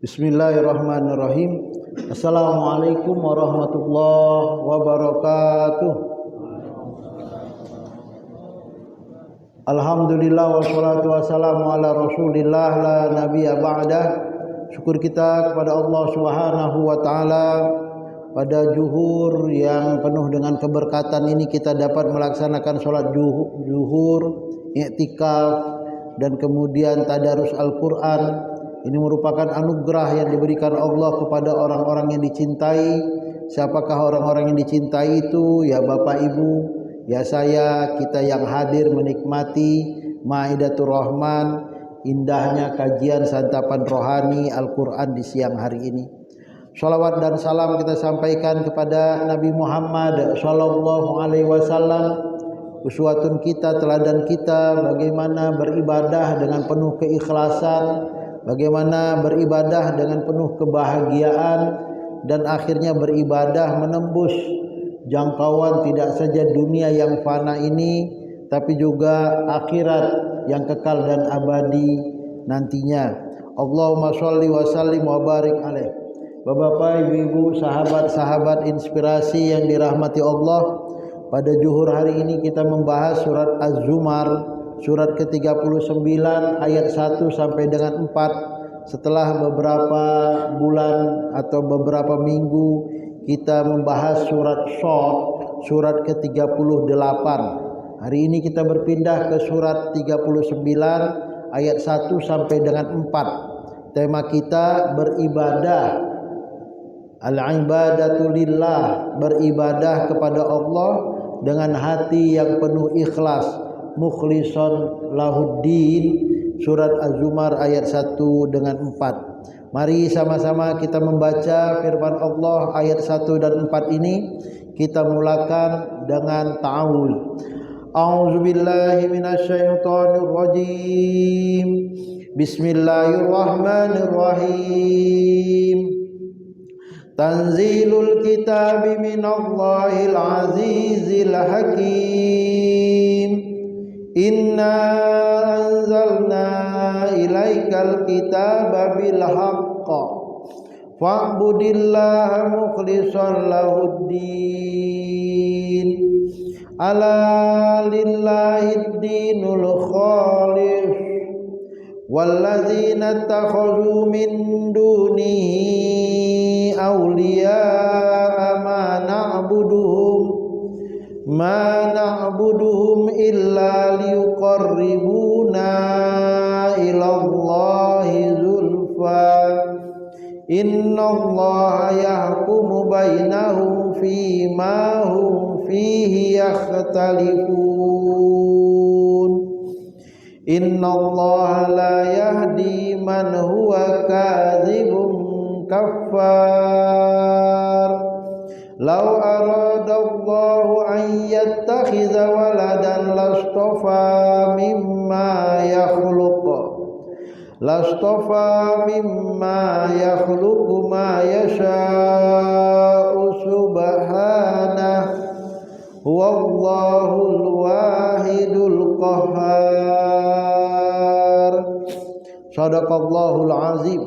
Bismillahirrahmanirrahim. Assalamualaikum warahmatullahi wabarakatuh. Alhamdulillah wassalatu wassalamu ala Rasulillah la nabiyya ba'dah. Syukur kita kepada Allah Subhanahu wa taala pada zuhur yang penuh dengan keberkatan ini kita dapat melaksanakan salat zuhur, i'tikaf dan kemudian tadarus Al-Qur'an. Ini merupakan anugerah yang diberikan Allah kepada orang-orang yang dicintai. Siapakah orang-orang yang dicintai itu? Ya Bapak Ibu, ya saya, kita yang hadir menikmati Maidatur Rahman, indahnya kajian santapan rohani Al-Quran di siang hari ini. Shalawat dan salam kita sampaikan kepada Nabi Muhammad Sallallahu Alaihi Wasallam, uswatun kita, teladan kita, bagaimana beribadah dengan penuh keikhlasan, bagaimana beribadah dengan penuh kebahagiaan, dan akhirnya beribadah menembus jangkauan tidak saja dunia yang fana ini, tapi juga akhirat yang kekal dan abadi nantinya. Allahumma sholli wa sallim wa barik alaih. Bapak-bapak, ibu-ibu, sahabat-sahabat inspirasi yang dirahmati Allah, pada zuhur hari ini kita membahas surat Az-Zumar, surat ke-39 ayat 1 sampai dengan 4. Setelah beberapa bulan atau beberapa minggu kita membahas surat Shad, surat ke-38. Hari ini kita berpindah ke surat 39 ayat 1 sampai dengan 4. Tema kita beribadah, al-ibadatu lillah, beribadah kepada Allah dengan hati yang penuh ikhlas, mukhlishon lahuddin, surat Az-Zumar ayat 1 dengan 4. Mari sama-sama kita membaca firman Allah ayat 1 dan 4 ini. Kita mulakan dengan ta'awuz. A'udzubillahi minasyaitonir rajim. Bismillahirrahmanirrahim. Tanzilul kitabi minallahil azizil hakim. Inna anzalna ilaikal kitaba bil haqqa fa'budillaha mukhlishan lahuddin. Ala lillahid dinul khalis walladzina takhadhu min dunihi awliya'a ma na'buduhum illa liyuqarribuna ilallahi zulfa innallaha yahkumu bainahum fima hum fihi yakhtalifun. Innallaha la yahdi man huwa kadzibun kaffar. Lau aradallahu an yattakhidha waladan lastafa mimma yakhluqu ma yasha'u subhanahu wallahul wahidul qahhar. Shadaqallahul azim.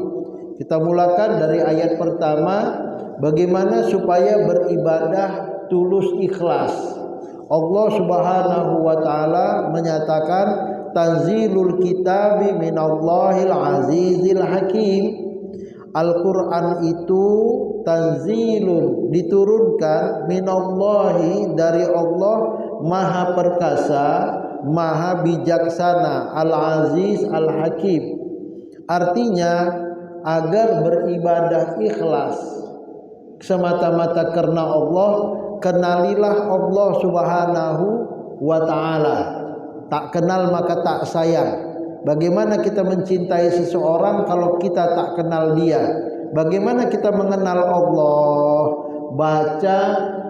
Kita mulakan dari ayat pertama, bagaimana supaya beribadah tulus ikhlas. Allah Subhanahu wa taala menyatakan tanzilul kitabi minallahil azizil hakim. Al-Qur'an itu tanzilun, diturunkan, minallahi, dari Allah Maha Perkasa, Maha Bijaksana, Al-Aziz, Al-Hakim. Artinya agar beribadah ikhlas semata-mata karena Allah, kenalilah Allah Subhanahu wa ta'ala. Tak kenal maka tak sayang. Bagaimana kita mencintai seseorang kalau kita tak kenal dia? Bagaimana kita mengenal Allah? Baca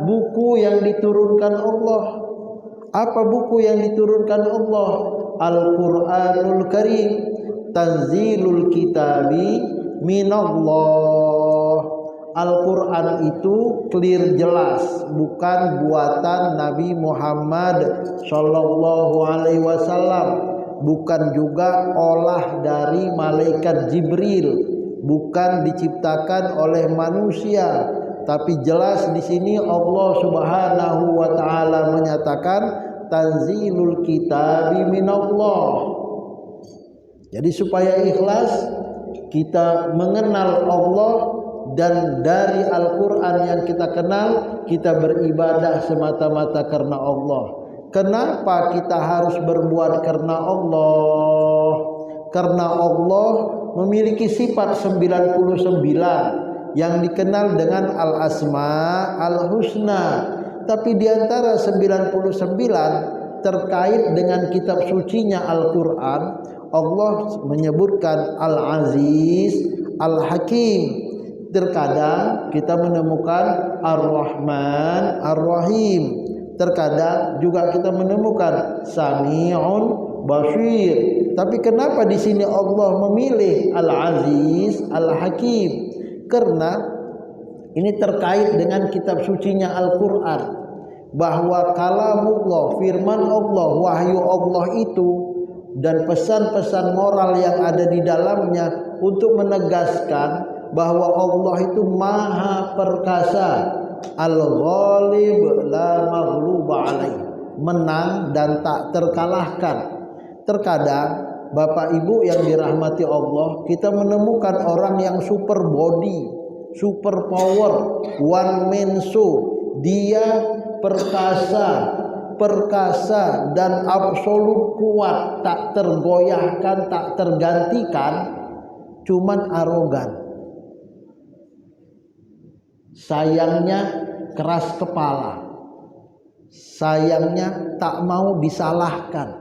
buku yang diturunkan Allah. Apa buku yang diturunkan Allah? Al-Quranul Karim. Tanzilul kitabi minallah. Al-Quran itu clear jelas, bukan buatan Nabi Muhammad Sallallahu Alaihi Wasallam, bukan juga olah dari malaikat Jibril, bukan diciptakan oleh manusia, tapi jelas di sini Allah Subhanahu wa taala menyatakan tanzilul kitabi minallah. Jadi supaya ikhlas kita mengenal Allah, dan dari Al-Quran yang kita kenal kita beribadah semata-mata karena Allah. Kenapa kita harus berbuat karena Allah? Karena Allah memiliki sifat 99 yang dikenal dengan Al-Asma Al-Husna. Tapi diantara 99 terkait dengan kitab sucinya Al-Quran, Allah menyebutkan Al-Aziz Al-Hakim. Terkadang kita menemukan Ar-Rahman Ar-Rahim. Terkadang juga kita menemukan Sami'un Basir. Tapi kenapa di sini Allah memilih Al-Aziz Al-Hakim? Karena ini terkait dengan kitab sucinya Al-Quran, bahwa kalamullah, firman Allah, wahyu Allah itu, dan pesan-pesan moral yang ada di dalamnya untuk menegaskan bahwa Allah itu maha perkasa, al-ghalib la maghluba alaih, menang dan tak terkalahkan. Terkadang Bapak Ibu yang dirahmati Allah, kita menemukan orang yang super body, super power, one man show. Dia perkasa dan absolut kuat, tak tergoyahkan, tak tergantikan, cuman arogan. Sayangnya keras kepala, sayangnya tak mau disalahkan,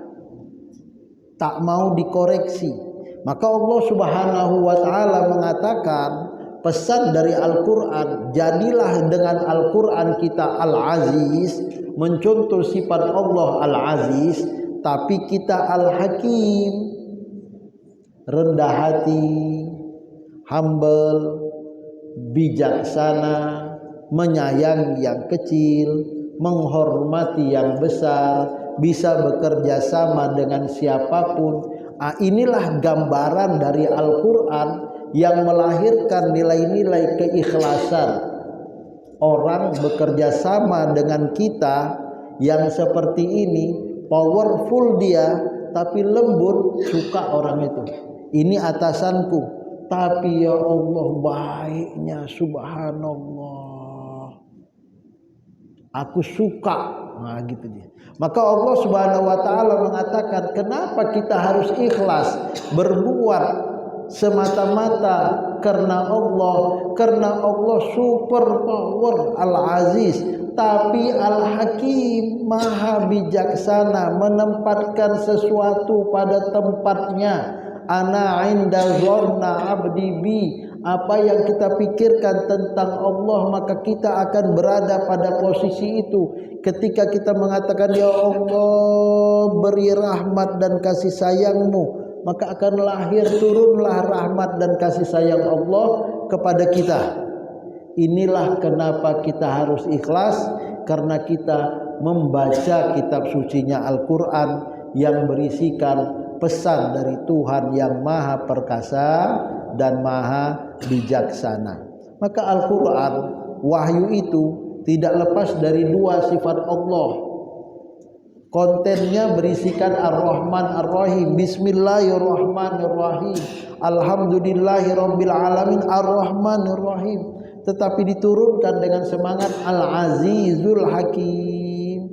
tak mau dikoreksi. Maka Allah Subhanahu wa taala mengatakan pesan dari Al-Quran, jadilah dengan Al-Quran kita Al-Aziz, mencontoh sifat Allah Al-Aziz, tapi kita Al-Hakim, rendah hati, humble, bijaksana, menyayangi yang kecil, menghormati yang besar, bisa bekerja sama dengan siapapun. Inilah gambaran dari Al-Quran yang melahirkan nilai-nilai keikhlasan. Orang bekerja sama dengan kita yang seperti ini, powerful dia, tapi lembut, suka orang itu. Ini atasanku, tapi ya Allah baiknya, subhanallah, aku suka. Nah gitu dia. Maka Allah Subhanahu wa taala mengatakan, kenapa kita harus ikhlas berbuat semata-mata karena Allah? Karena Allah super power, Al-Aziz, tapi Al-Hakim, maha bijaksana, menempatkan sesuatu pada tempatnya. Ana inda dhanna abdi bi, apa yang kita pikirkan tentang Allah, maka kita akan berada pada posisi itu. Ketika kita mengatakan ya Allah beri rahmat dan kasih sayangmu, maka akan lahir turunlah rahmat dan kasih sayang Allah kepada kita. Inilah kenapa kita harus ikhlas, karena kita membaca kitab sucinya Al-Quran yang berisikan pesan dari Tuhan yang maha perkasa dan maha bijaksana. Maka Al-Quran, wahyu itu tidak lepas dari dua sifat Allah. Kontennya berisikan Ar-Rahman Ar-Rahim, Bismillahirrahmanirrahim, Alhamdulillahirabbil alamin, Ar-Rahmanir Rahim. Tetapi diturunkan dengan semangat Al-Azizul Hakim,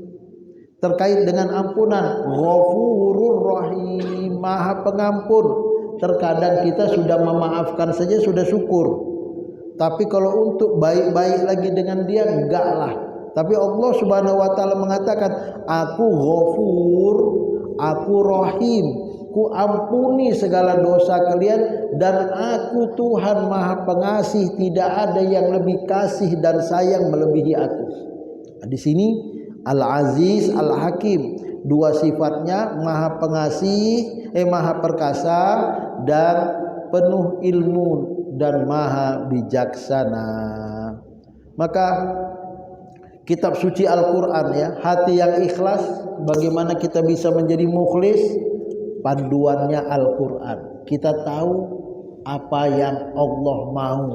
terkait dengan ampunan, Ghafurur Rahim, maha pengampun. Terkadang kita sudah memaafkan saja sudah syukur, tapi kalau untuk baik-baik lagi dengan dia enggaklah. Tapi Allah Subhanahu wa taala mengatakan, aku Ghafur, aku Rahim, ku ampuni segala dosa kalian, dan aku Tuhan maha pengasih, tidak ada yang lebih kasih dan sayang melebihi aku. Di sini Al-Aziz Al-Hakim, dua sifatnya, maha pengasih, maha perkasa dan penuh ilmu dan maha bijaksana. Maka kitab suci Al-Quran ya, hati yang ikhlas, bagaimana kita bisa menjadi mukhlis? Panduannya Al-Quran. Kita tahu apa yang Allah mau.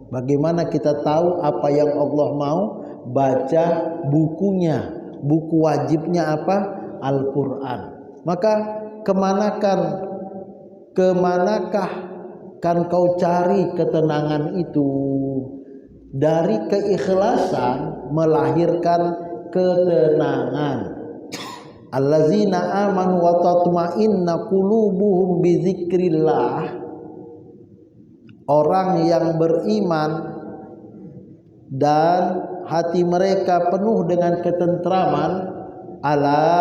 Bagaimana kita tahu apa yang Allah mau? Baca bukunya. Buku wajibnya apa? Al-Quran. Maka kemanakah kan kau cari ketenangan itu? Dari keikhlasan melahirkan ketenangan. Allazina amanu wa tatma'inna qulubuhum bi dzikrillah. Orang yang beriman dan hati mereka penuh dengan ketentraman, ala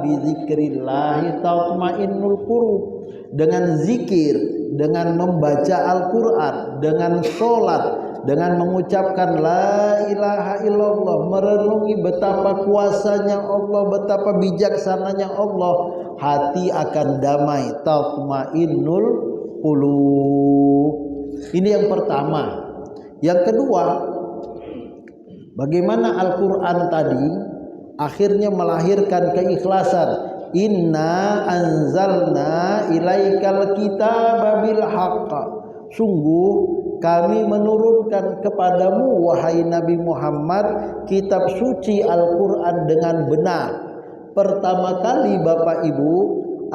bi dzikrillah tatma'innul qulub. Dengan zikir, dengan membaca Al-Quran, dengan sholat, dengan mengucapkan la ilaha illallah, merenungi betapa kuasanya Allah, betapa bijaksananya Allah, hati akan damai. Tatmainnul qulub. Ini yang pertama. Yang kedua, bagaimana Al-Quran tadi akhirnya melahirkan keikhlasan. Inna anzalna ilaikal kitaba bil haqq. Sungguh kami menurunkan kepadamu wahai Nabi Muhammad kitab suci Al-Quran dengan benar. Pertama kali Bapak Ibu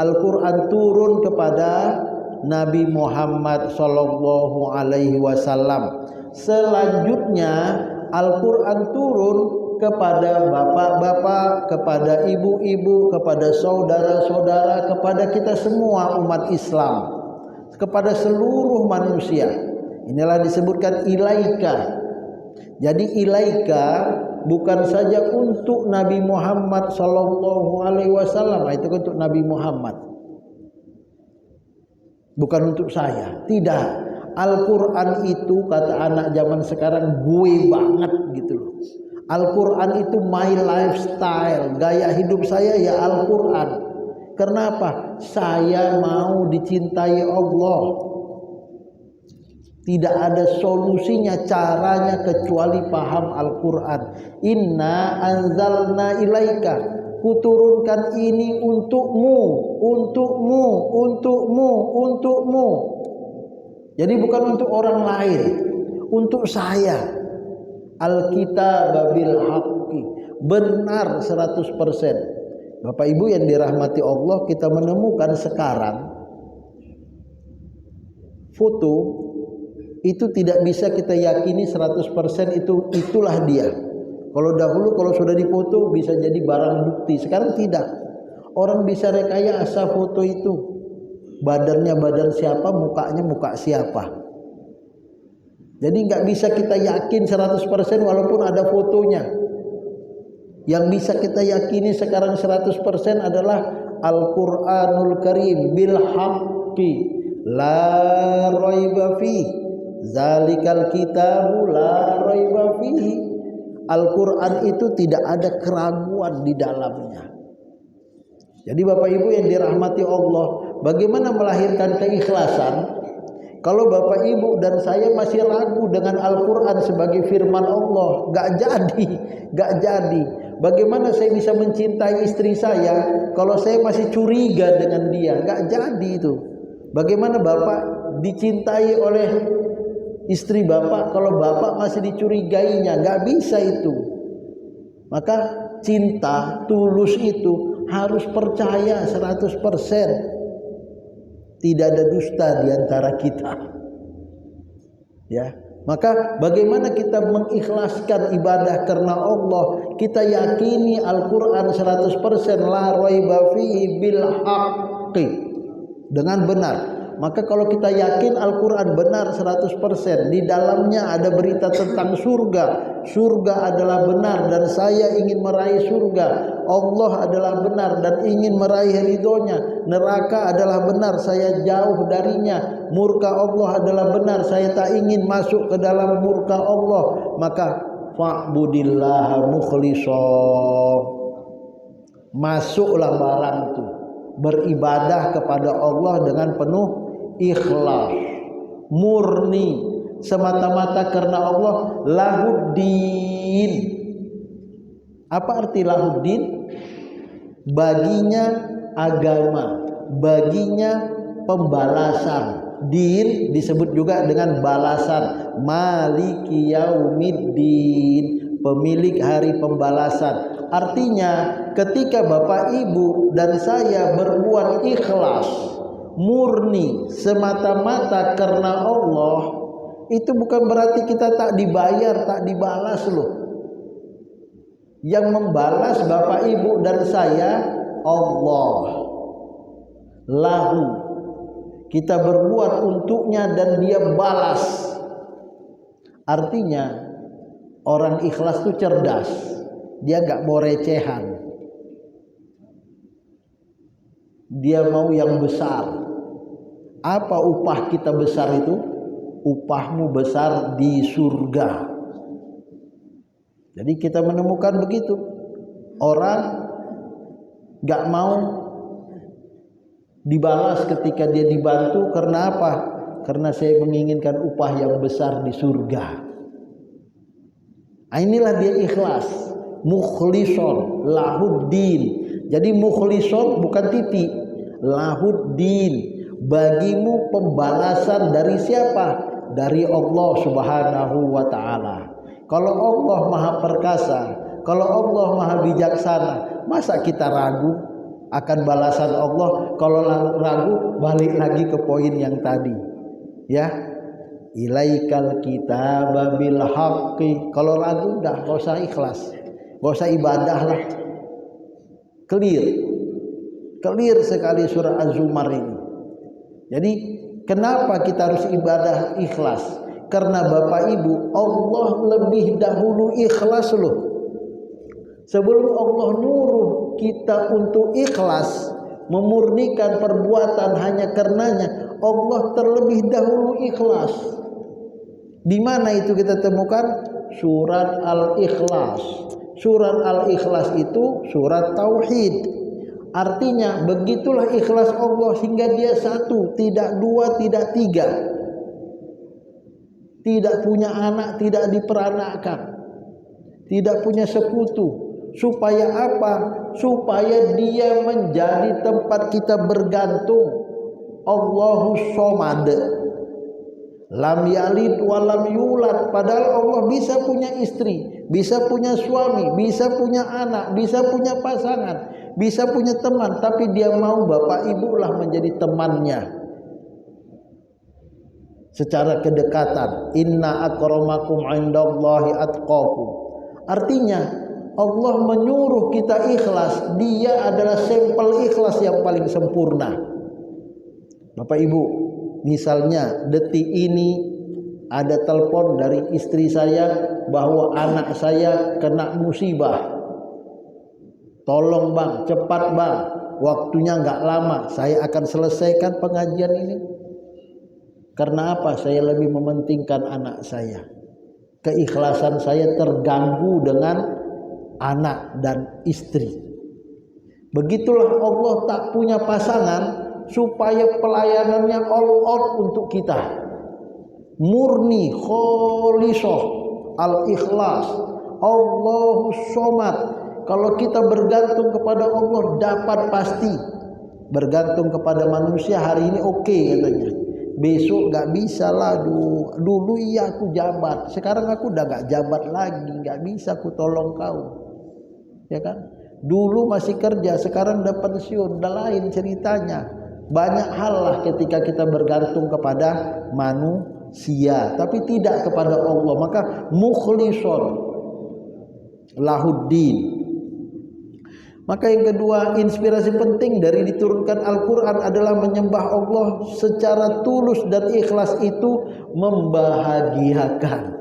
Al-Quran turun kepada Nabi Muhammad sallallahu alaihi wasallam. Selanjutnya Al-Quran turun kepada bapak-bapak, kepada ibu-ibu, kepada saudara-saudara, kepada kita semua umat Islam, kepada seluruh manusia. Inilah disebutkan ilaika. Jadi ilaika bukan saja untuk Nabi Muhammad sallallahu alaihi wasallam, itu untuk Nabi Muhammad. Bukan untuk saya, tidak. Al-Quran itu kata anak zaman sekarang gue banget gitu loh. Al-Quran itu my lifestyle, gaya hidup saya ya Al-Quran. Kenapa? Saya mau dicintai Allah. Tidak ada solusinya, caranya kecuali paham Al-Quran. Inna anzalna ilaika. Kuturunkan ini untukmu, untukmu, untukmu, untukmu. Jadi bukan untuk orang lain, untuk saya. Al-kitab bil haqqi, benar 100%. Bapak Ibu yang dirahmati Allah, kita menemukan sekarang foto itu tidak bisa kita yakini 100% itulah dia. Kalau dahulu kalau sudah difoto bisa jadi barang bukti, sekarang tidak. Orang bisa rekayasa foto itu. Badannya badan siapa, mukanya muka siapa. Jadi nggak bisa kita yakin 100% walaupun ada fotonya. Yang bisa kita yakini sekarang 100% adalah Al-Quranul Karim bil haqqi la raiba fihi. Zalikal kitabu la raiba fihi. Al-Quran itu tidak ada keraguan di dalamnya. Jadi Bapak Ibu yang dirahmati Allah, bagaimana melahirkan keikhlasan? Kalau Bapak Ibu dan saya masih ragu dengan Al-Quran sebagai firman Allah, gak jadi. Bagaimana saya bisa mencintai istri saya kalau saya masih curiga dengan dia? Gak jadi itu. Bagaimana Bapak dicintai oleh istri Bapak kalau Bapak masih dicurigainya? Gak bisa itu. Maka cinta tulus itu harus percaya 100%. Tidak ada dusta di antara kita. Ya, maka bagaimana kita mengikhlaskan ibadah karena Allah? Kita yakini Al-Quran 100% la raiba fihi bil haqqi, dengan benar. Maka kalau kita yakin Al-Quran benar 100%, di dalamnya ada berita tentang surga. Surga adalah benar dan saya ingin meraih surga. Allah adalah benar dan ingin meraih ridhonya. Neraka adalah benar, saya jauh darinya. Murka Allah adalah benar, saya tak ingin masuk ke dalam murka Allah. Maka fa'budillaha mukhlishan. Masuklah barang itu. Beribadah kepada Allah dengan penuh ikhlas, murni, semata-mata karena Allah. Lahuddin. Apa arti lahuddin? Baginya agama, baginya pembalasan, Din disebut juga dengan balasan. Maliki yaumiddin, pemilik hari pembalasan. Artinya ketika Bapak Ibu dan saya berbuat ikhlas, murni, semata-mata karena Allah, itu bukan berarti kita tak dibayar, tak dibalas loh. Yang membalas Bapak Ibu dan saya Allah. Lahu, kita berbuat untuknya dan dia balas. Artinya orang ikhlas itu cerdas, dia gak mau recehan, dia mau yang besar. Apa upah kita besar itu? Upahmu besar di surga. Jadi kita menemukan begitu, orang gak mau dibalas ketika dia dibantu. Karena apa? Karena saya menginginkan upah yang besar di surga. Inilah dia ikhlas. Mukhlishon lahuddin. Jadi mukhlishon bukan titik, lahuddin, bagimu pembalasan dari siapa? Dari Allah Subhanahu wa ta'ala. Kalau Allah Maha Perkasa, kalau Allah Maha Bijaksana, masa kita ragu akan balasan Allah? Kalau ragu, balik lagi ke poin yang tadi, ya, ilaikal kitaba bil haqqi. Kalau ragu udah gak usah ikhlas, gak usah ibadah lah. Clear sekali surah Az-Zumar ini. Jadi kenapa kita harus ibadah ikhlas? Karena Bapak Ibu, Allah lebih dahulu ikhlas loh. Sebelum Allah nyuruh kita untuk ikhlas, memurnikan perbuatan hanya karenanya, Allah terlebih dahulu ikhlas. Di mana itu kita temukan? Surat Al-Ikhlas. Surat Al-Ikhlas itu surat tauhid. Artinya begitulah ikhlas Allah, sehingga dia satu, tidak dua, tidak tiga, tidak punya anak, tidak diperanakkan, tidak punya sekutu. Supaya apa? Supaya dia menjadi tempat kita bergantung. Allahu Somad, lam yalid walam yulad. Padahal Allah bisa punya istri, bisa punya suami, bisa punya anak, bisa punya pasangan, bisa punya teman, tapi dia mau Bapak Ibu lah menjadi temannya secara kedekatan. Inna akramakum indallahi atqakum. Artinya Allah menyuruh kita ikhlas. Dia adalah sampel ikhlas yang paling sempurna. Bapak Ibu, misalnya detik ini ada telepon dari istri saya bahwa anak saya kena musibah. Tolong bang, cepat bang, waktunya nggak lama, saya akan selesaikan pengajian ini. Karena apa? Saya lebih mementingkan anak saya. Keikhlasan saya terganggu dengan anak dan istri. Begitulah Allah tak punya pasangan supaya pelayanannya all out untuk kita. Murni, kholisah, al-ikhlas, Allahu Somad. Kalau kita bergantung kepada Allah dapat pasti. Bergantung kepada manusia hari ini oke katanya. Besok gak bisa lah. Dulu iya aku jabat, sekarang aku udah gak jabat lagi, gak bisa aku tolong kau, ya kan? Dulu masih kerja, sekarang udah pensiun, udah lain ceritanya. Banyak hal lah ketika kita bergantung kepada manusia, tapi tidak kepada Allah. Maka mukhlishon lahuddin. Maka yang kedua, inspirasi penting dari diturunkan Al-Quran adalah menyembah Allah secara tulus dan ikhlas itu membahagiakan.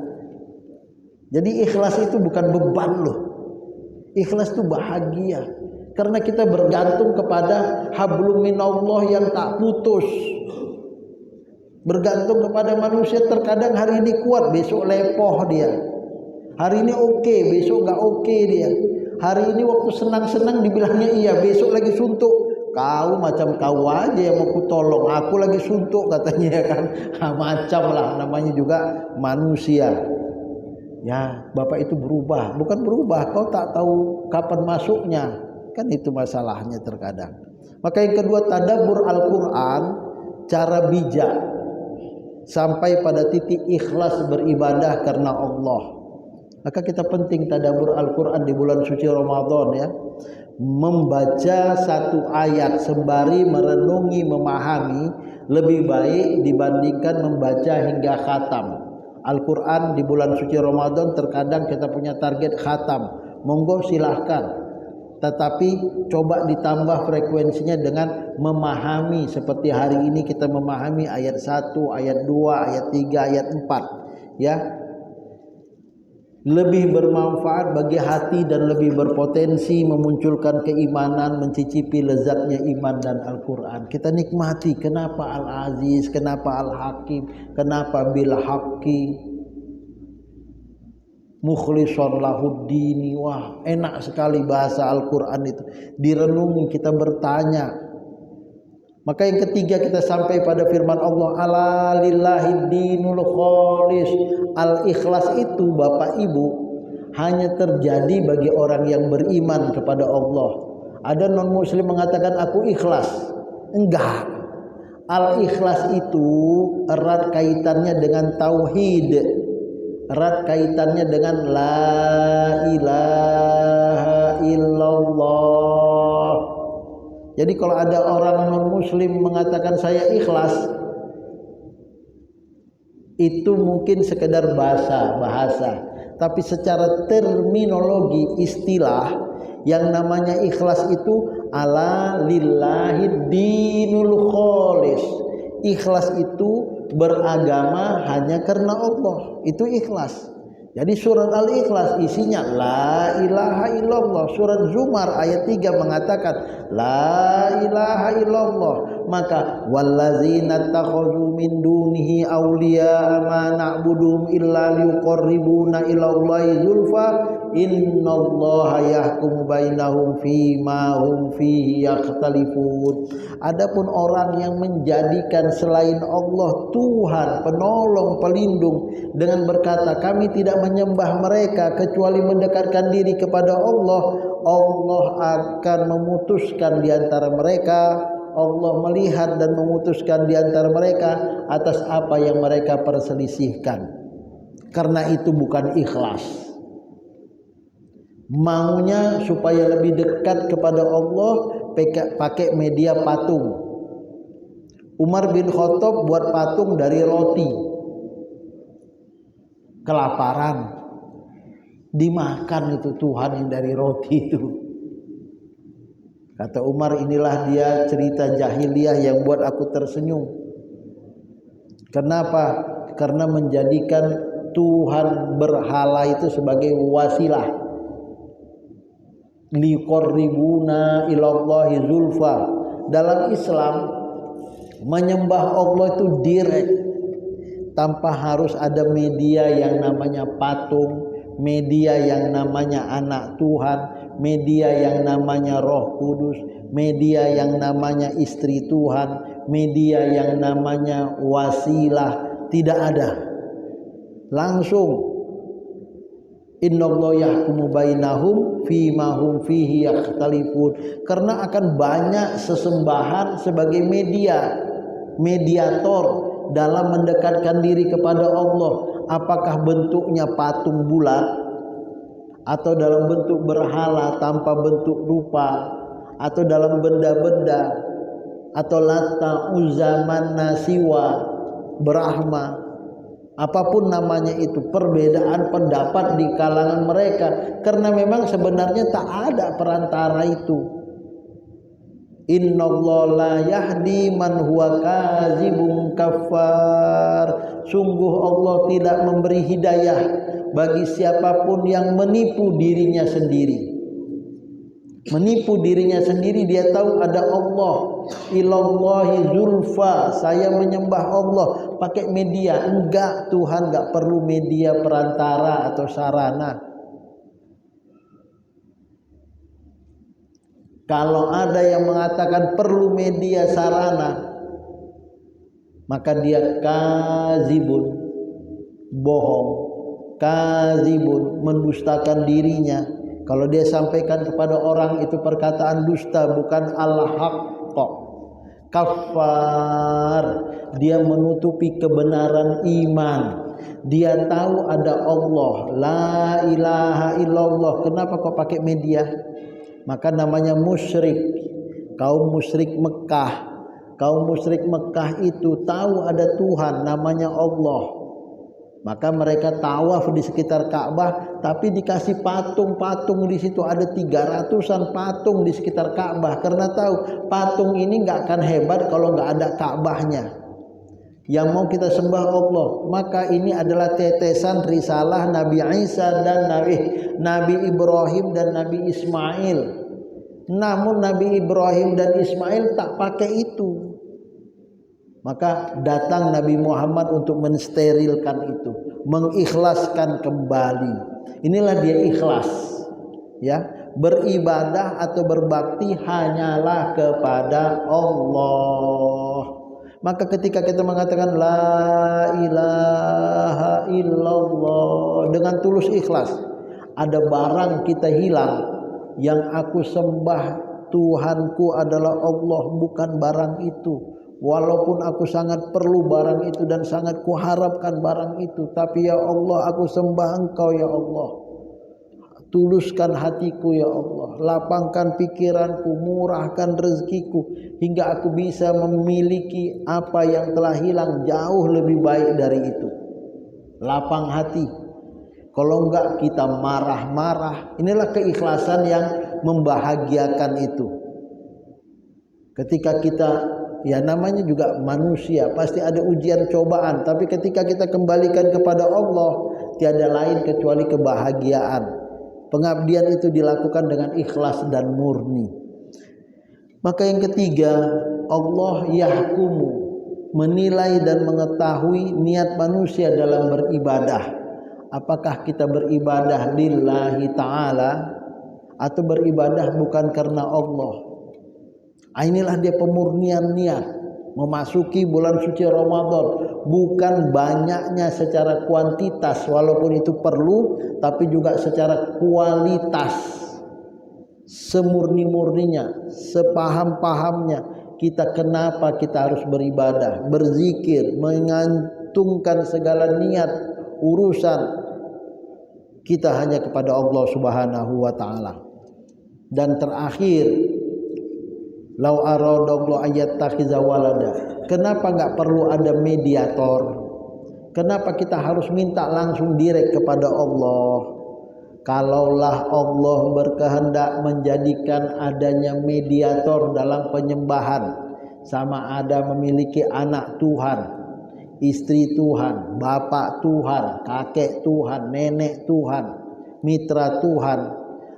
Jadi ikhlas itu bukan beban loh. Ikhlas itu bahagia. Karena kita bergantung kepada hablum minallah yang tak putus. Bergantung kepada manusia, terkadang hari ini kuat, besok lepoh dia. Hari ini oke, besok gak oke dia. Hari ini waktu senang-senang dibilangnya iya, besok lagi suntuk. Kau macam kau aja yang mau ku tolong, aku lagi suntuk katanya, ya kan. Macam lah, namanya juga manusia. Ya, Bapak itu berubah, bukan berubah, kau tak tahu kapan masuknya. Kan itu masalahnya terkadang. Maka yang kedua, tadabbur Al-Quran cara bijak. sampai pada titik ikhlas beribadah karena Allah. Maka kita penting tadabbur Al-Quran di bulan suci Ramadan ya. Membaca satu ayat sembari merenungi, memahami lebih baik dibandingkan membaca hingga khatam. Al-Quran di bulan suci Ramadan terkadang kita punya target khatam. Monggo silahkan. Tetapi coba ditambah frekuensinya dengan memahami, seperti hari ini kita memahami ayat 1, ayat 2, ayat 3, ayat 4 ya. Lebih bermanfaat bagi hati dan lebih berpotensi memunculkan keimanan, mencicipi lezatnya iman dan Al-Quran. Kita nikmati kenapa Al-Aziz, kenapa Al-Hakim, kenapa Bil Haqqi mukhlishon lahuddini. Wah, enak sekali bahasa Al-Quran itu. Direnungi, kita bertanya. Maka yang ketiga kita sampai pada firman Allah, ala lillahi dinul kholis. Al-ikhlas itu Bapak Ibu hanya terjadi bagi orang yang beriman kepada Allah. Ada non muslim mengatakan aku ikhlas. Enggak. Al-ikhlas itu erat kaitannya dengan tauhid. Erat kaitannya dengan la ilaha illallah. Jadi kalau ada orang non muslim mengatakan saya ikhlas, itu mungkin sekedar bahasa, tapi secara terminologi istilah yang namanya ikhlas itu ala lillahi dinul kholis. Ikhlas itu beragama hanya karena Allah, itu ikhlas. Jadi surat Al-Ikhlas isinya la ilaha illallah. Surat Zumar ayat 3 mengatakan la ilaha illallah. Maka wallazina takhadhu min dunihi awliya ma na'buduhum illa liqarribuna ila Allahi zulfa innallaha yahkumu bainahum fima hum fihi yakhtalifun. Adapun orang yang menjadikan selain Allah Tuhan, penolong, pelindung dengan berkata kami tidak menyembah mereka kecuali mendekatkan diri kepada Allah, Allah akan memutuskan di antara mereka. Allah melihat dan memutuskan di antara mereka atas apa yang mereka perselisihkan. Karena itu bukan ikhlas. Maunya supaya lebih dekat kepada Allah pakai media patung. Umar bin Khattab buat patung dari roti. Kelaparan, dimakan itu Tuhan yang dari roti itu. Kata Umar, inilah dia cerita jahiliyah yang buat aku tersenyum. Kenapa? Karena menjadikan Tuhan berhala itu sebagai wasilah. Liqarribuna ilallahi zulfa. Dalam Islam menyembah Allah itu direct, tanpa harus ada media yang namanya patung, media yang namanya anak Tuhan, media yang namanya Roh Kudus, media yang namanya istri Tuhan, media yang namanya wasilah. Tidak ada. Langsung innallaha yahkumu bainahum fima hum fihi yakhtalifun. Karena akan banyak sesembahan sebagai mediator dalam mendekatkan diri kepada Allah. Apakah bentuknya patung bulat atau dalam bentuk berhala tanpa bentuk rupa, atau dalam benda-benda, atau Lata, Uzza, Manna, Siwa, Brahma, apapun namanya itu, perbedaan pendapat di kalangan mereka. Karena memang sebenarnya tak ada perantara itu. Innallaha la yahdi man huwa kadzibun kafar. Sungguh Allah tidak memberi hidayah bagi siapapun yang menipu dirinya sendiri. Menipu dirinya sendiri, dia tahu ada Allah. Ilallahi zulfa, saya menyembah Allah pakai media. Enggak, Tuhan enggak perlu media perantara atau sarana. Kalau ada yang mengatakan perlu media sarana, maka dia kazibun, bohong, kazibun, mendustakan dirinya. Kalau dia sampaikan kepada orang itu perkataan dusta, bukan al-haqq. Kafar, dia menutupi kebenaran iman. Dia tahu ada Allah, la ilaha illallah. Kenapa kok pakai media? Maka namanya musyrik. Kaum musyrik Mekah. Kaum musyrik Mekah itu tahu ada Tuhan namanya Allah. Maka mereka tawaf di sekitar Ka'bah, tapi dikasih patung-patung di situ, ada 300-an patung di sekitar Ka'bah, karena tahu patung ini nggak akan hebat kalau nggak ada Ka'bahnya. Yang mau kita sembah Allah. Maka ini adalah tetesan risalah Nabi Isa dan Nabi Ibrahim dan Nabi Ismail. Namun Nabi Ibrahim dan Ismail tak pakai itu. Maka datang Nabi Muhammad untuk mensterilkan itu, mengikhlaskan kembali. Inilah dia ikhlas, ya, beribadah atau berbakti hanyalah kepada Allah. Maka ketika kita mengatakan la ilaha illallah dengan tulus ikhlas, ada barang kita hilang. Yang aku sembah Tuhanku adalah Allah, bukan barang itu. Walaupun aku sangat perlu barang itu dan sangat kuharapkan barang itu, tapi ya Allah, aku sembah Engkau ya Allah. Tuluskan hatiku ya Allah, lapangkan pikiranku, murahkan rezekiku, hingga aku bisa memiliki apa yang telah hilang jauh lebih baik dari itu. Lapang hati. Kalau enggak kita marah-marah. Inilah keikhlasan yang membahagiakan itu. Ketika kita, ya namanya juga manusia, pasti ada ujian cobaan, tapi ketika kita kembalikan kepada Allah, tiada lain kecuali kebahagiaan. Pengabdian itu dilakukan dengan ikhlas dan murni. Maka yang ketiga, Allah yahkumu, menilai dan mengetahui niat manusia dalam beribadah. Apakah kita beribadah lillahi ta'ala atau beribadah bukan karena Allah? Inilah dia pemurnian niat. Memasuki bulan suci Ramadan, bukan banyaknya secara kuantitas, walaupun itu perlu, tapi juga secara kualitas. Semurni-murninya, sepaham-pahamnya, kita kenapa kita harus beribadah, berzikir, mengantungkan segala niat urusan kita hanya kepada Allah Subhanahu wa taala. Dan terakhir, lau aradallahu ayattakhidza walada. Kenapa enggak perlu ada mediator? Kenapa kita harus minta langsung direct kepada Allah? Kalaulah Allah berkehendak menjadikan adanya mediator dalam penyembahan, sama ada memiliki anak Tuhan, istri Tuhan, bapak Tuhan, kakek Tuhan, nenek Tuhan, mitra Tuhan,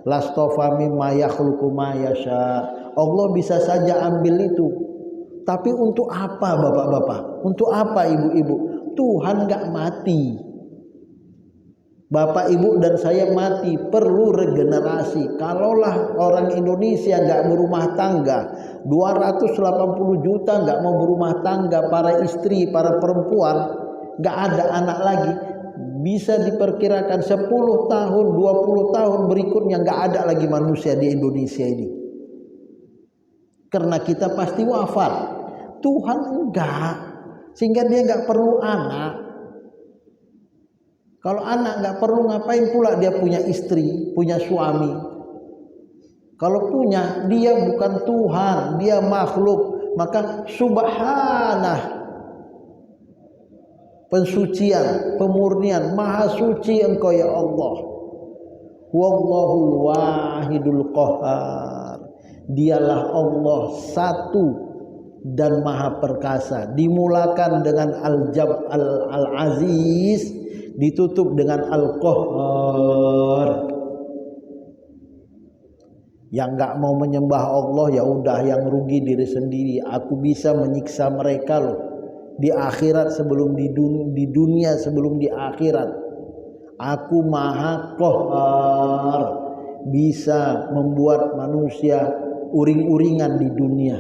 lastofa mimma yakhluqu ma yasha. Allah bisa saja ambil itu. Tapi untuk apa bapak-bapak? Untuk apa ibu-ibu? Tuhan enggak mati. Bapak ibu dan saya mati, perlu regenerasi. Kalaulah orang Indonesia enggak berumah tangga, 280 juta enggak mau berumah tangga, para istri, para perempuan, enggak ada anak lagi, bisa diperkirakan 10 tahun, 20 tahun berikutnya enggak ada lagi manusia di Indonesia ini. Karena kita pasti wafat. Tuhan enggak, sehingga dia enggak perlu anak. Kalau anak enggak perlu, ngapain pula dia punya istri, punya suami? Kalau punya, dia bukan Tuhan, dia makhluk. Maka subhanah, pensucian, pemurnian, maha suci Engkau ya Allah. Wallahul wahidul qahhar. Dialah Allah satu dan maha perkasa. Dimulakan dengan Al-Aziz, ditutup dengan Al-Qahhar. Yang enggak mau menyembah Allah, ya udah, yang rugi diri sendiri. Aku bisa menyiksa mereka loh di akhirat sebelum di dunia sebelum di akhirat. Aku maha qahhar, bisa membuat manusia uring-uringan di dunia.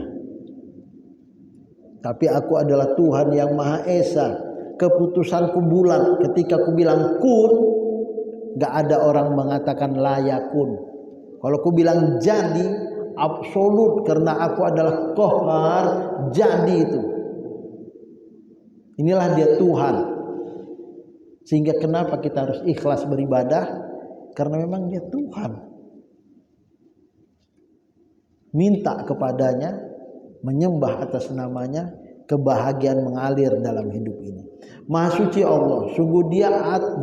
Tapi aku adalah Tuhan yang Maha Esa. Keputusanku bulat. Ketika aku bilang kun, gak ada orang mengatakan layakun. Kalau aku bilang jadi, absolut, karena aku adalah qahhar, jadi itu. Inilah dia Tuhan. Sehingga kenapa kita harus ikhlas beribadah? Karena memang dia Tuhan. Minta kepadanya, menyembah atas namanya, kebahagiaan mengalir dalam hidup ini. Maha suci Allah, sungguh dia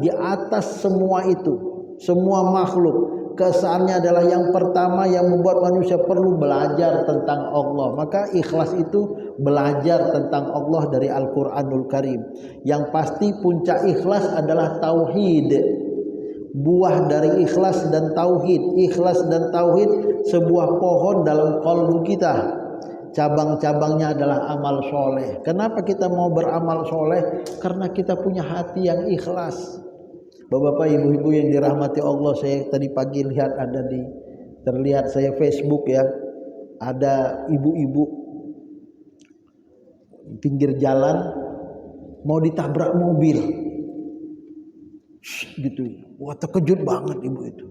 di atas semua itu, semua makhluk. Keesaannya adalah yang pertama yang membuat manusia perlu belajar tentang Allah. Maka ikhlas itu belajar tentang Allah dari Al-Quranul Karim. Yang pasti puncak ikhlas adalah tauhid. Buah dari ikhlas dan tauhid. Ikhlas dan tauhid sebuah pohon dalam qalbu kita. Cabang-cabangnya adalah amal soleh. Kenapa kita mau beramal soleh? Karena kita punya hati yang ikhlas. Bapak-bapak, ibu-ibu yang dirahmati Allah, saya tadi pagi lihat terlihat saya Facebook ya, ada ibu-ibu pinggir jalan mau ditabrak mobil, gitu. Wah, terkejut banget ibu itu.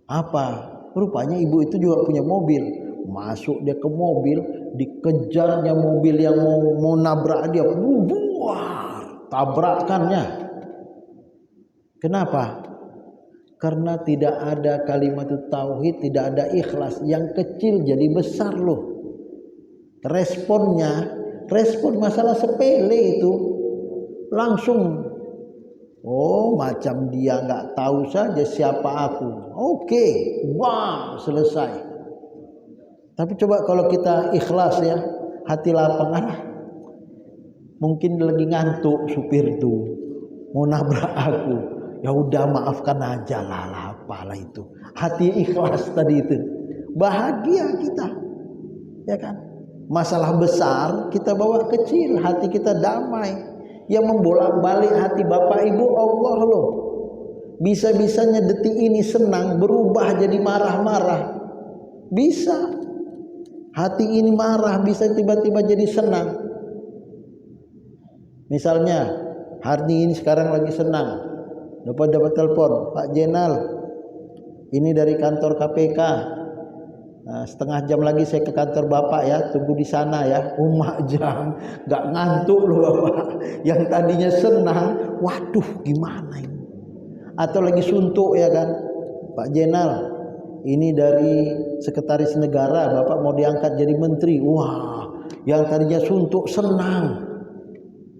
Apa? Rupanya ibu itu juga punya mobil. Masuk dia ke mobil, dikejarnya mobil yang mau nabrak dia, wah, tabrakannya. Kenapa? Karena tidak ada kalimat tauhid, tidak ada ikhlas. Yang kecil jadi besar loh. Respon masalah sepele itu langsung, oh macam dia nggak tahu saja siapa aku. Oke, wow, selesai. Tapi coba kalau kita ikhlas ya, hati lapang, mungkin lagi ngantuk supir tuh, mau nabrak aku. Ya udah maafkan aja lah, apalah itu. Hati ikhlas tadi itu. Bahagia kita. Ya kan? Masalah besar kita bawa kecil, hati kita damai. Yang membolak-balik hati Bapak Ibu Allah loh. Bisa-bisanya detik ini senang berubah jadi marah-marah. Bisa. Hati ini marah bisa tiba-tiba jadi senang. Misalnya hari ini sekarang lagi senang. Dapat telepon, Pak Jenal, ini dari kantor KPK. Nah, setengah jam lagi saya ke kantor Bapak ya, tunggu di sana ya. Umak jam, gak ngantuk loh Bapak. Yang tadinya senang, waduh gimana ini? Atau lagi suntuk ya kan, Pak Jenal, ini dari Sekretaris Negara, Bapak mau diangkat jadi menteri. Wah, yang tadinya suntuk senang.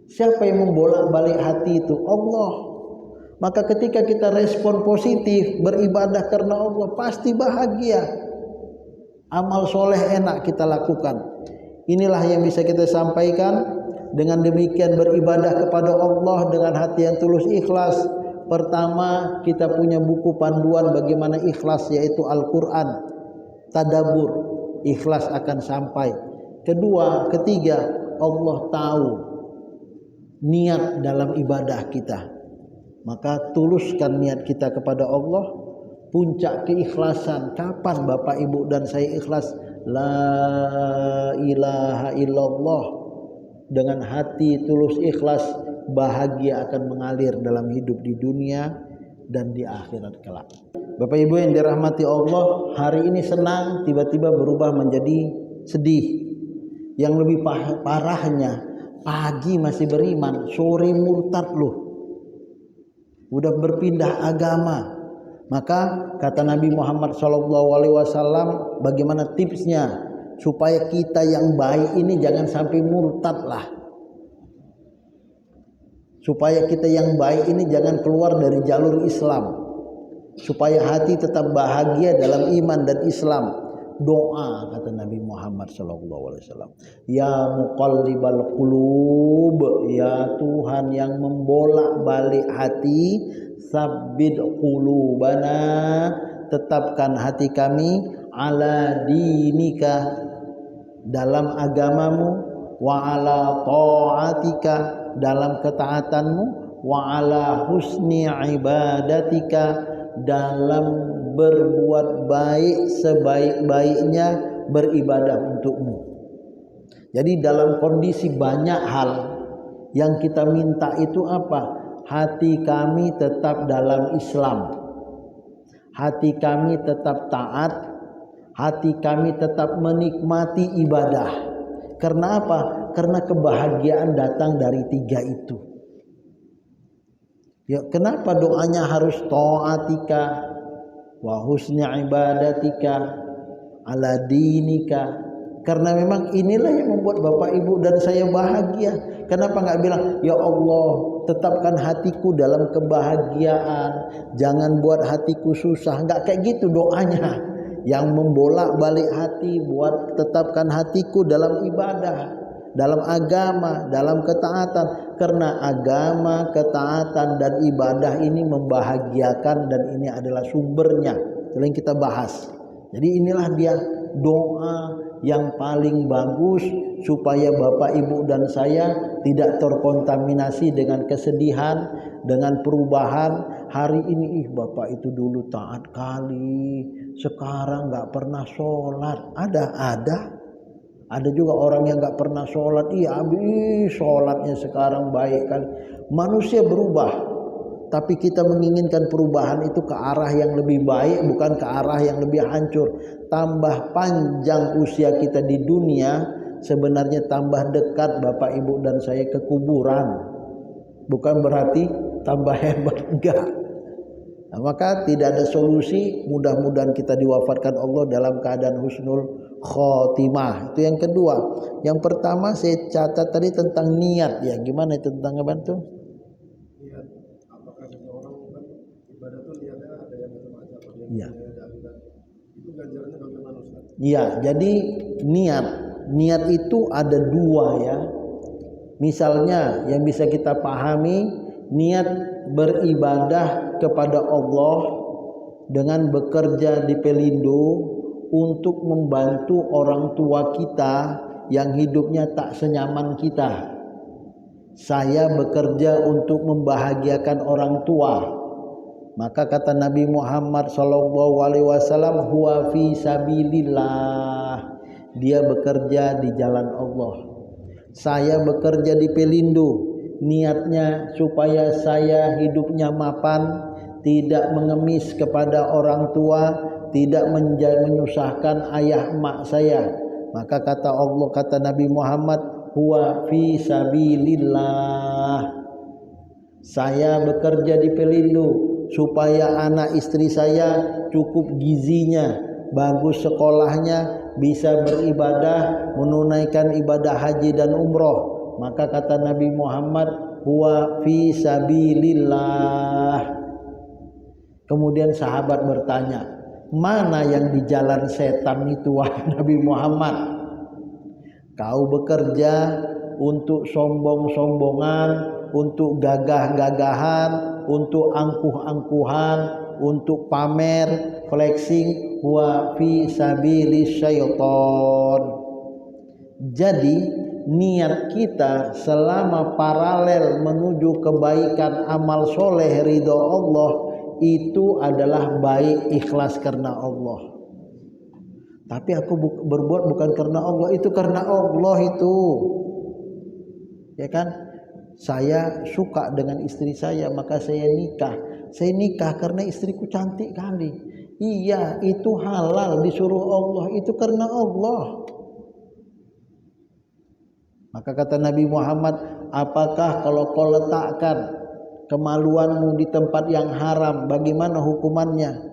Siapa yang membolak-balik hati itu? Allah. Maka ketika kita respon positif, beribadah karena Allah, pasti bahagia. Amal soleh enak kita lakukan. Inilah yang bisa kita sampaikan. Dengan demikian beribadah kepada Allah dengan hati yang tulus ikhlas. Pertama, kita punya buku panduan bagaimana ikhlas, yaitu Al-Quran. Tadabbur, ikhlas akan sampai. Kedua, ketiga, Allah tahu niat dalam ibadah kita. Maka tuluskan niat kita kepada Allah. Puncak keikhlasan, kapan Bapak Ibu dan saya ikhlas? La ilaha illallah. Dengan hati tulus ikhlas, bahagia akan mengalir dalam hidup di dunia dan di akhirat kelak. Bapak Ibu yang dirahmati Allah, hari ini senang tiba-tiba berubah menjadi sedih. Yang lebih parahnya, pagi masih beriman, sore murtad loh. Udah berpindah agama. Maka kata Nabi Muhammad SAW, bagaimana tipsnya supaya kita yang baik ini jangan sampai murtad lah. Supaya kita yang baik ini jangan keluar dari jalur Islam. Supaya hati tetap bahagia dalam iman dan Islam. Doa kata Nabi Muhammad SAW, ya muqallibal qulub, ya Tuhan yang membolak-balik hati, sabbit qulubana, tetapkan hati kami, ala dinika, dalam agamamu, wa ala ta'atika, dalam ketaatanmu, wa ala husni ibadatika, dalam berbuat baik sebaik-baiknya beribadah untukmu. Jadi dalam kondisi banyak hal yang kita minta itu apa? Hati kami tetap dalam Islam, hati kami tetap taat, hati kami tetap menikmati ibadah. Karena apa? Karena kebahagiaan datang dari tiga itu. Ya, kenapa doanya harus ta'atika wa husni ibadatika ala dinika? Karena memang inilah yang membuat Bapak Ibu dan saya bahagia. Kenapa nggak bilang, ya Allah tetapkan hatiku dalam kebahagiaan, jangan buat hatiku susah. Nggak kayak gitu doanya. Yang membolak balik hati, buat tetapkan hatiku dalam ibadah, dalam agama, dalam ketaatan. Karena agama, ketaatan dan ibadah ini membahagiakan dan ini adalah sumbernya. Itu yang kita bahas. Jadi inilah dia doa yang paling bagus supaya Bapak Ibu dan saya tidak terkontaminasi dengan kesedihan, dengan perubahan. Hari ini Bapak itu dulu taat kali, sekarang nggak pernah sholat. Ada juga orang yang nggak pernah sholat. Iya, habis sholatnya sekarang baik kali. Manusia berubah. Tapi kita menginginkan perubahan itu ke arah yang lebih baik, bukan ke arah yang lebih hancur. Tambah panjang usia kita di dunia, sebenarnya tambah dekat Bapak Ibu dan saya ke kuburan. Bukan berarti tambah hebat, enggak. Nah, maka tidak ada solusi, mudah-mudahan kita diwafatkan Allah dalam keadaan husnul khotimah. Itu yang kedua. Yang pertama saya catat tadi tentang niat ya. Gimana itu tentang apa tuh? Iya. Iya, jadi niat itu ada dua ya. Misalnya yang bisa kita pahami, niat beribadah kepada Allah dengan bekerja di Pelindo untuk membantu orang tua kita yang hidupnya tak senyaman kita. Saya bekerja untuk membahagiakan orang tua. Maka kata Nabi Muhammad SAW, huwa fi sabilillah. Dia bekerja di jalan Allah. Saya bekerja di Pelindo, niatnya supaya saya hidupnya mapan, tidak mengemis kepada orang tua, tidak menyusahkan ayah emak saya. Maka kata Allah, kata Nabi Muhammad, huwa fi sabilillah. Saya bekerja di Pelindo supaya anak istri saya cukup gizinya, bagus sekolahnya, bisa beribadah, menunaikan ibadah haji dan umroh. Maka kata Nabi Muhammad, huwa fi sabilillah. Kemudian sahabat bertanya, mana yang di jalan setan itu wahai Nabi Muhammad? Kau bekerja untuk sombong-sombongan, untuk gagah-gagahan, untuk angkuh-angkuhan, untuk pamer, flexing, wa fi sabilis syaiton. Jadi niat kita selama paralel menuju kebaikan, amal soleh, ridho Allah, itu adalah baik, ikhlas karena Allah. Tapi aku berbuat bukan karena Allah, itu karena Allah itu. Ya kan? Saya suka dengan istri saya, maka saya nikah. Saya nikah karena istriku cantik kali. Iya, itu halal, disuruh Allah, itu karena Allah. Maka kata Nabi Muhammad, apakah kalau kau letakkan kemaluanmu di tempat yang haram, bagaimana hukumannya?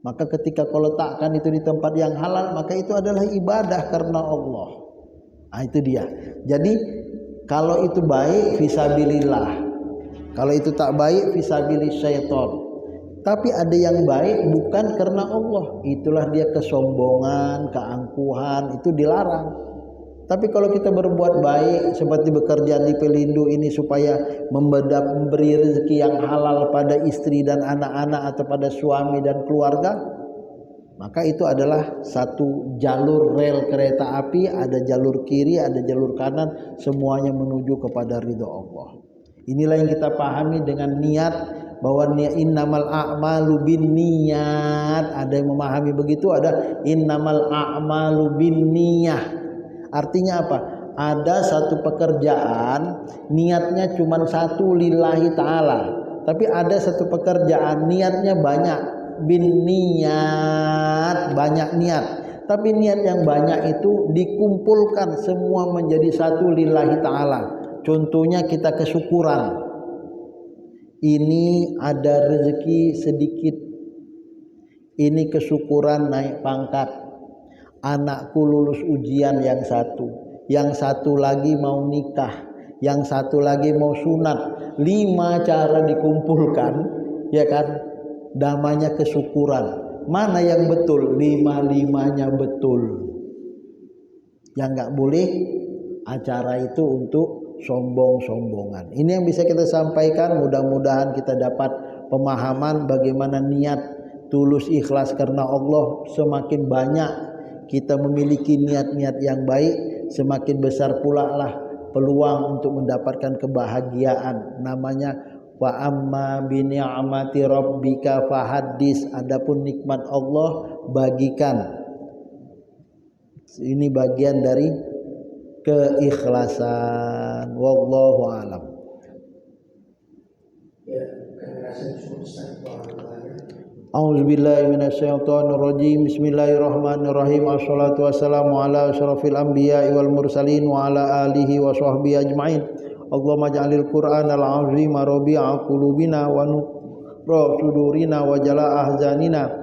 Maka ketika kau letakkan itu di tempat yang halal, maka itu adalah ibadah karena Allah. Nah, itu dia. Jadi kalau itu baik, fisabilillah. Kalau itu tak baik, fisabilis syaiton. Tapi ada yang baik bukan karena Allah. Itulah dia kesombongan, keangkuhan, itu dilarang. Tapi kalau kita berbuat baik seperti bekerja di Pelindo ini supaya memberi rezeki yang halal pada istri dan anak-anak atau pada suami dan keluarga, maka itu adalah satu jalur rel kereta api, ada jalur kiri, ada jalur kanan, semuanya menuju kepada ridha Allah. Inilah yang kita pahami dengan niat, bahwa innamal a'malu binniyat. Ada yang memahami begitu, ada innamal a'malu binniyah. Artinya apa? Ada satu pekerjaan niatnya cuma satu, lillahi ta'ala. Tapi ada satu pekerjaan niatnya banyak, bin niat, banyak niat. Tapi niat yang banyak itu dikumpulkan semua menjadi satu lillahi ta'ala. Contohnya kita kesyukuran. Ini ada rezeki sedikit. Ini kesyukuran naik pangkat. Anakku lulus ujian yang satu lagi mau nikah, yang satu lagi mau sunat. 5 cara dikumpulkan, ya kan? Namanya kesyukuran. Mana yang betul? 5-5-nya betul. Yang nggak boleh acara itu untuk sombong-sombongan. Ini yang bisa kita sampaikan. Mudah-mudahan kita dapat pemahaman bagaimana niat tulus ikhlas karena Allah. Semakin banyak kita memiliki niat-niat yang baik, semakin besar pula lah peluang untuk mendapatkan kebahagiaan. Namanya wa amma bi ni'mati rabbika fahaddis. Adapun nikmat Allah bagikan. Ini bagian dari keikhlasan. Wallahu a'lam. A'udzubillahi minasyaitonirrajim. Bismillahirrahmanirrahim. Assalatu wassalamu ala asyrafil anbiya'i wal mursalin wa ala alihi wa sahbihi ajma'in. Allahumma ja'alil Qur'anal 'azima rabi'a qulubina wa nura sudurina wa jala'a ahzanina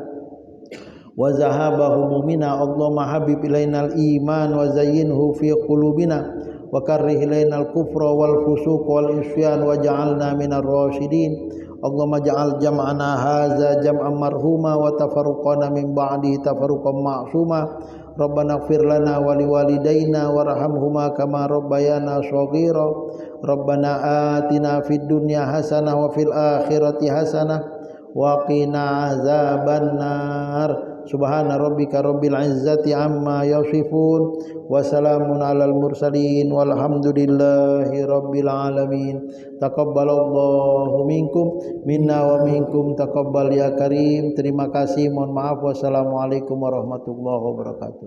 wa zahaba humumina. Allahumma habib ilainal iman wa zayyinhu fi qulubina wa karrih ilainal kufra wal fusuq wal isyan wa ja'alna minar rasyidin. Allahumma ja'al jam'ana hadza jam'an marhuma wa tafarruqana min ba'dihi tafarruqan ma'suma. Rabbana ighfir lana wa liwalidayna warhamhuma kama rabbayana shaghira. Rabbana atina fid dunya hasanah wa fil akhirati hasanah wa qina azabannar. Subhana rabbika rabbil izzati amma yasifun wa salamun alal mursalin walhamdulillahi rabbil alamin. Taqabbalallahu minkum minna wa minkum taqabbal ya karim. Terima kasih, mohon maaf. Wassalamualaikum warahmatullahi wabarakatuh.